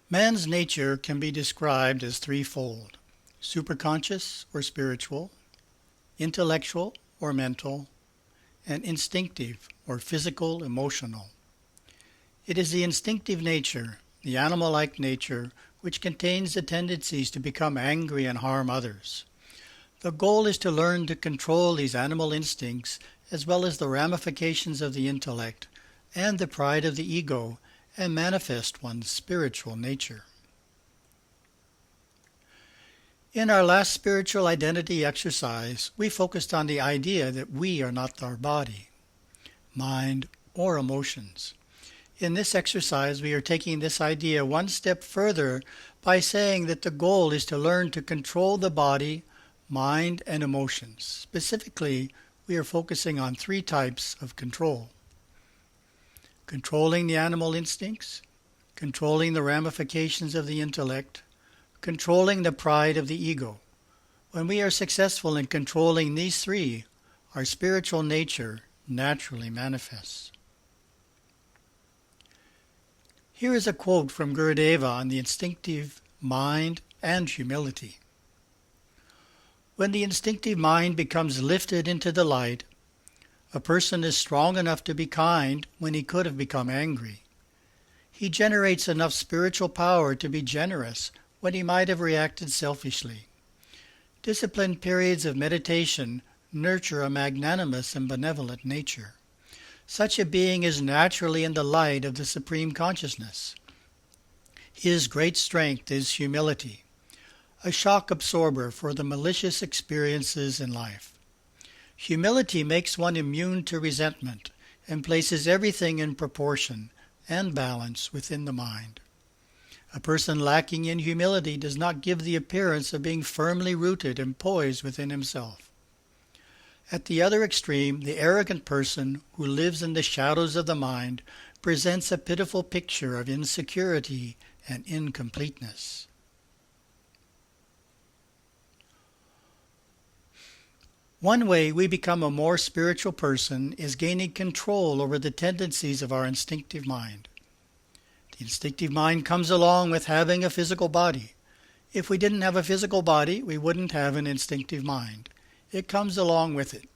Man's nature can be described as threefold: superconscious or spiritual, intellectual or mental, and instinctive or physical, emotional. It is the instinctive nature, the animal-like nature, which contains the tendencies to become angry and harm others. The goal is to learn to control these animal instincts as well as the ramifications of the intellect and the pride of the ego, and manifest one's spiritual nature. In our last spiritual identity exercise, we focused on the idea that we are not our body, mind, or emotions. In this exercise, we are taking this idea one step further by saying that the goal is to learn to control the body, mind, and emotions. Specifically, we are focusing on three types of control: controlling the animal instincts, controlling the ramifications of the intellect, controlling the pride of the ego. When we are successful in controlling these three, our spiritual nature naturally manifests. Here is a quote from Gurudeva on the instinctive mind and humility. When the instinctive mind becomes lifted into the light, a person is strong enough to be kind when he could have become angry. He generates enough spiritual power to be generous when he might have reacted selfishly. Disciplined periods of meditation nurture a magnanimous and benevolent nature. Such a being is naturally in the light of the Supreme Consciousness. His great strength is humility, a shock absorber for the malicious experiences in life. Humility makes one immune to resentment and places everything in proportion and balance within the mind. A person lacking in humility does not give the appearance of being firmly rooted and poised within himself. At the other extreme, the arrogant person who lives in the shadows of the mind presents a pitiful picture of insecurity and incompleteness. One way we become a more spiritual person is gaining control over the tendencies of our instinctive mind. The instinctive mind comes along with having a physical body. If we didn't have a physical body, we wouldn't have an instinctive mind. It comes along with it.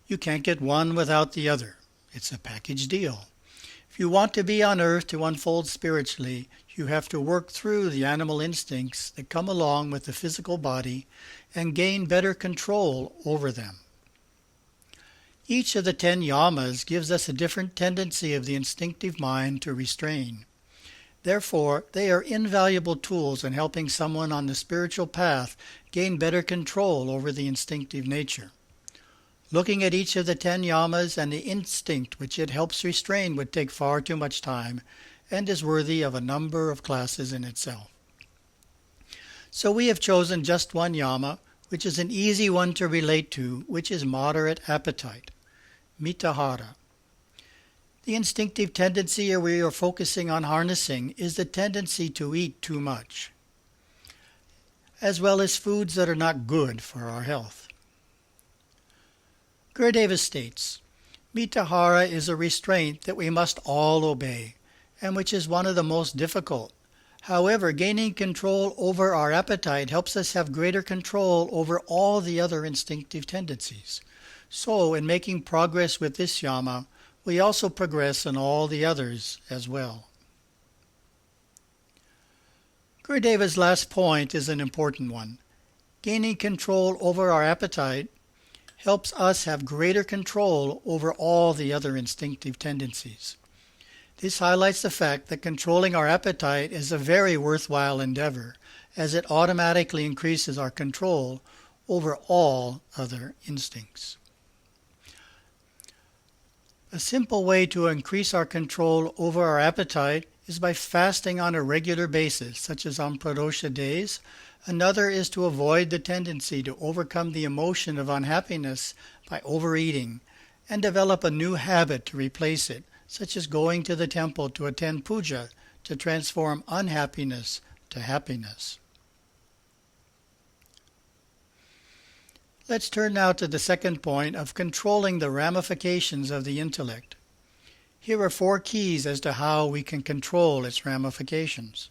You can't get one without the other. It's a package deal. If you want to be on earth to unfold spiritually, you have to work through the animal instincts that come along with the physical body and gain better control over them. Each of the 10 yamas gives us a different tendency of the instinctive mind to restrain. Therefore, they are invaluable tools in helping someone on the spiritual path gain better control over the instinctive nature. Looking at each of the 10 yamas and the instinct which it helps restrain would take far too much time and is worthy of a number of classes in itself. So we have chosen just one yama, which is an easy one to relate to, which is moderate appetite, mitahara. The instinctive tendency we are focusing on harnessing is the tendency to eat too much, as well as foods that are not good for our health. Gurudeva states, mitahara is a restraint that we must all obey, and which is one of the most difficult. However, gaining control over our appetite helps us have greater control over all the other instinctive tendencies. So, in making progress with this yama, we also progress in all the others as well. Gurudeva's last point is an important one. Gaining control over our appetite helps us have greater control over all the other instinctive tendencies. This highlights the fact that controlling our appetite is a very worthwhile endeavor, as it automatically increases our control over all other instincts. A simple way to increase our control over our appetite is by fasting on a regular basis, such as on pradosha days. Another is to avoid the tendency to overcome the emotion of unhappiness by overeating and develop a new habit to replace it, such as going to the temple to attend puja to transform unhappiness to happiness. Let's turn now to the second point of controlling the ramifications of the intellect. Here are 4 keys as to how we can control its ramifications.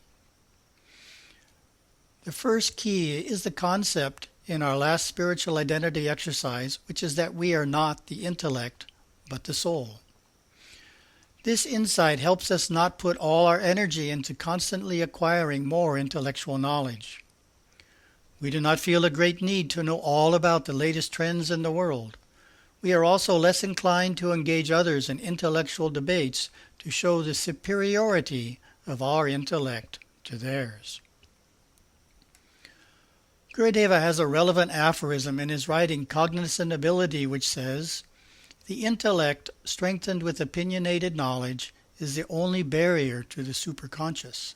The first key is the concept in our last spiritual identity exercise, which is that we are not the intellect, but the soul. This insight helps us not put all our energy into constantly acquiring more intellectual knowledge. We do not feel a great need to know all about the latest trends in the world. We are also less inclined to engage others in intellectual debates to show the superiority of our intellect to theirs. Gurudeva has a relevant aphorism in his writing Cognizant Ability, which says, "The intellect, strengthened with opinionated knowledge, is the only barrier to the superconscious."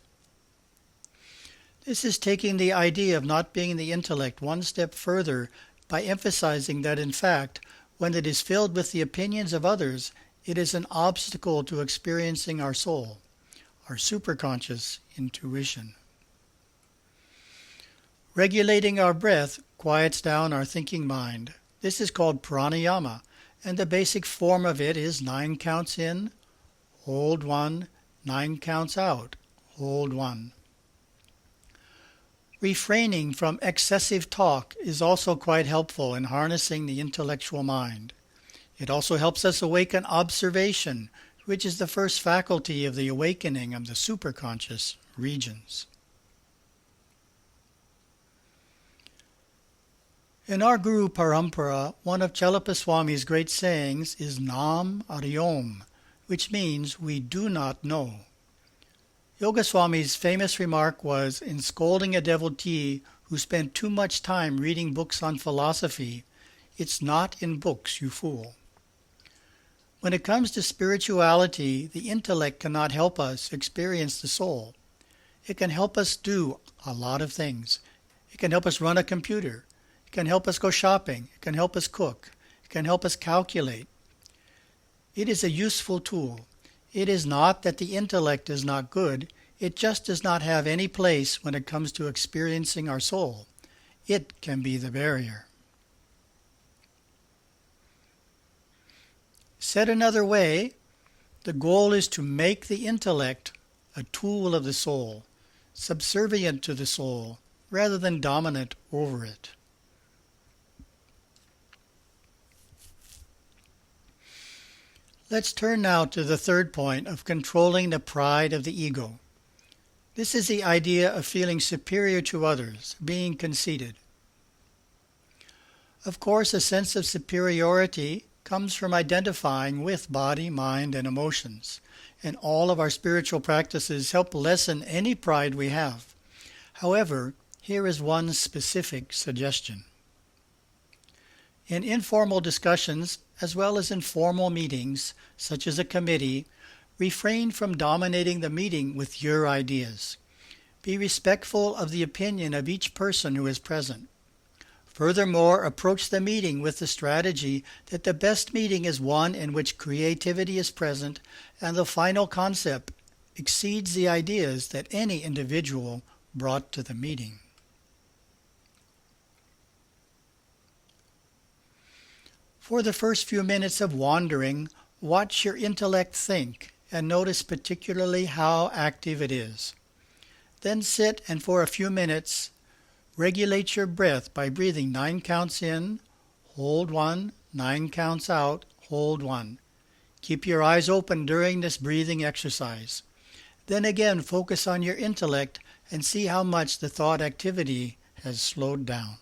This is taking the idea of not being the intellect one step further by emphasizing that, in fact, when it is filled with the opinions of others, it is an obstacle to experiencing our soul, our superconscious intuition. Regulating our breath quiets down our thinking mind. This is called pranayama, and the basic form of it is 9 counts in, hold 1, 9 counts out, hold 1. Refraining from excessive talk is also quite helpful in harnessing the intellectual mind. It also helps us awaken observation, which is the first faculty of the awakening of the superconscious regions. In our Guru Parampara, one of Chelapa Swami's great sayings is Nam Aryom, which means we do not know. Yoga Swami's famous remark was, in scolding a devotee who spent too much time reading books on philosophy, "It's not in books, you fool." When it comes to spirituality, the intellect cannot help us experience the soul. It can help us do a lot of things. It can help us run a computer. It can help us go shopping. It can help us cook. It can help us calculate. It is a useful tool. It is not that the intellect is not good. It just does not have any place when it comes to experiencing our soul. It can be the barrier. Said another way, the goal is to make the intellect a tool of the soul, subservient to the soul, rather than dominant over it. Let's turn now to the third point of controlling the pride of the ego. This is the idea of feeling superior to others, being conceited. Of course, a sense of superiority comes from identifying with body, mind, and emotions, and all of our spiritual practices help lessen any pride we have. However, here is one specific suggestion. In informal discussions, as well as in formal meetings, such as a committee, refrain from dominating the meeting with your ideas. Be respectful of the opinion of each person who is present. Furthermore, approach the meeting with the strategy that the best meeting is one in which creativity is present and the final concept exceeds the ideas that any individual brought to the meeting. For the first few minutes of wandering, watch your intellect think and notice particularly how active it is. Then sit and for a few minutes regulate your breath by breathing 9 counts in, hold 1, 9 counts out, hold 1. Keep your eyes open during this breathing exercise. Then again focus on your intellect and see how much the thought activity has slowed down.